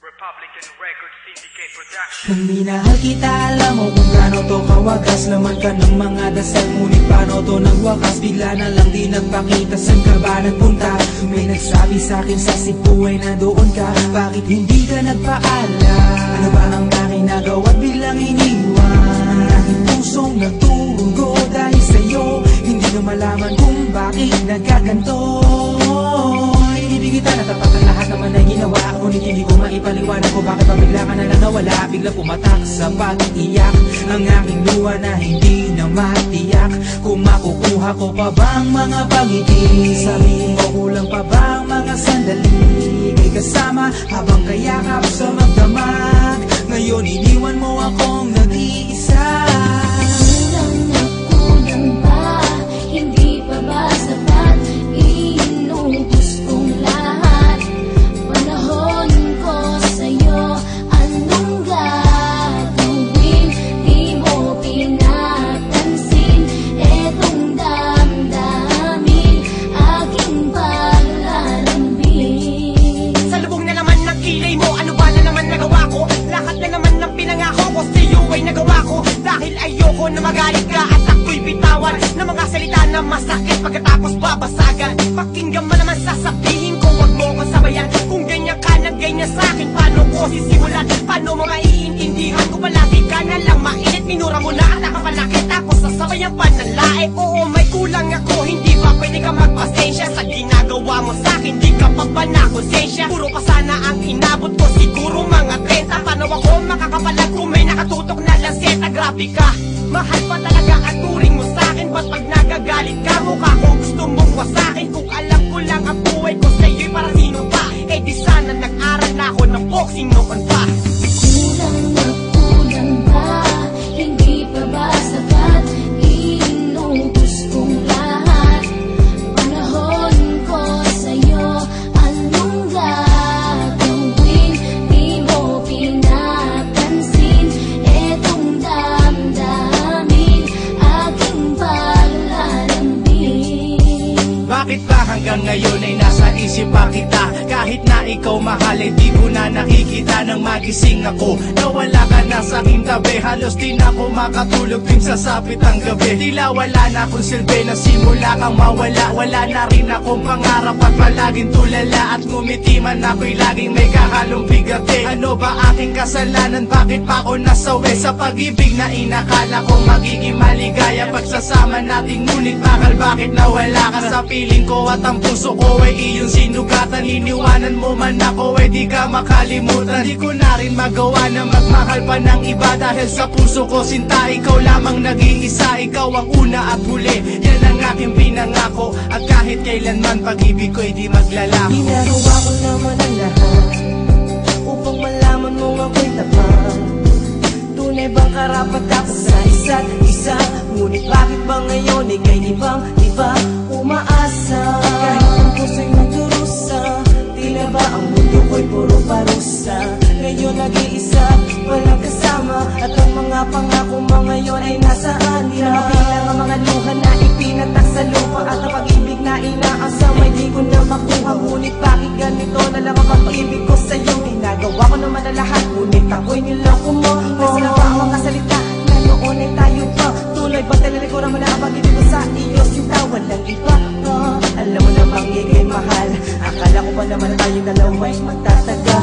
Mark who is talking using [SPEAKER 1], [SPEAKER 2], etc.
[SPEAKER 1] Republican Records Syndicate Production.
[SPEAKER 2] Kung minahal kita, alam mo kung gaano to kawagas. Laman ka ng mga dasal, ngunit paano to nagwakas? Bigla na lang di nagpakita, saan ka ba nagpunta? May nagsabi sa'kin sa Cebu ay nandoon ka. Bakit hindi ka nagpaalam? Ano ba ang aking nagawa't biglang iniwan? Ang aking pusong nagtugo dahil sa'yo. Hindi na malaman kung bakit nagkaganto. Ibig kita na tapat ang lahat naman ay ginawa, ngunit hindi ko maipaliwanag ko bakit pabigla ka na lang nawala. Bigla pumatak sa pag-iyak ang aking luha na hindi na matiyak. Kung makukuha ko pa bang mga pangiti, sabihin ko kulang pa bang mga sandali. May kasama habang kayakap sa magdamag. Ngayon iniwan mo akong nag-iisa.
[SPEAKER 3] Kulang na kulang ba? Hindi pa ba sapat? Inubos kong lahat. Panahon ko sa'yo, anong gagawin? Di mo pinapansin etong damdamin, aking paglalambing.
[SPEAKER 4] Sa lubog na naman ng kilay mo, ano ba na naman nagawa ko? Lahat na naman ng pinangako ko sa'yo ay nagawa ko. Dahil ayoko na magalit ka at ako'y bitawan ng mga salita na masakit pagkatapos babasagan. Pakinggan mo naman sasabihin ko, wag mo ko sabayan. Kung ganyan ka na ganyan sa'kin, paano ko sisimulan? Paano mo maiintindihan ko palagi ka na lang mainit? Minura mo na at nakapalaki tapos sasabayan pa ng lae. Oo, may kulang ako, hindi ba pwede ka magpasensya sa ginagawa mo sa'kin? Di ka pa ba na konsensya? Puro pa sana ang inabot ko, siguro mga 30. Paano ako makakapalag kung may nakatutok na lanseta? Grabe ka, mahal pa talaga ang turing mo sa'kin. Ba't pag nagagalit ka, mukha ko gusto mong wasakin? Kung alam ko lang ang buhay ko sa'yo'y para sino pa? Eh di sana nag-aral na ako ng boxing noon pa.
[SPEAKER 3] Kulang na kulang ba? Hindi pa ba sapat? Inubos kong lahat. Panahon ko sa'yo, anong gagawin? Di mo pinapansin etong damdamin, aking paglalambing.
[SPEAKER 5] Bakit ba hanggang ngayon ay nasa isip pa kita? Kahit na ikaw mahal, eh di ko na nakikita nang magising ako. Nawala ka na sa aking tabi, halos di na ako makatulog din sa sapit ang gabi. Tila wala na akong silbi, nasimula kang mawala. Wala na rin akong pangarap at palaging tulala. At ngumiti man ako'y laging may kahalong bigati. Ano ba aking kasalanan? Bakit pa ako nasawi sa pag-ibig na inakala ko magiging maligaya? Pagsasama natin ngunit bakal bakit nawala ka sa piling ko? At ang puso ko ay iyong sinugatan. Iniwanan mo man ako, eh di ka makalimutan. Di ko na rin magawa na magmahal pa ng iba. Dahil sa puso ko sinta, ikaw lamang nag-iisa. Ikaw ang una at huli, yan ang aking pinangako. At kahit kailanman pag-ibig ko'y di maglalaho.
[SPEAKER 2] Ginagawa ko naman ang lahat upang malaman mong ako'y tapat. Tunay bang karapat ako sa isa't isa? Ngunit bakit ba ngayon ika'y ibang-iba umaasa? Kahit ang puso'y magdurusa, tila ba ang mundo ko'y puro parusa? Ngayon nag-iisa, walang kasama. At ang mga pangako mo ngayon ay nasaan? Di na mabilang ang mga luha na ipinatak sa lupa. At ang pag-ibig na inaasam ay di ko na makuha. Ngunit bakit ganito na lang ang pag-ibig ko sa'yo? Ginagawa ko naman na lahat, ngunit ako'y niloko mo. Kasi na ba ang mga salita na noon ay tayo pa? Tunay ba talilikuran mo na ang pag-ibig ko sa iyo? Sinta walang iba. Alam mo namang ika'y mahal. Akala ko pa naman tayong dalawa'y magtataga.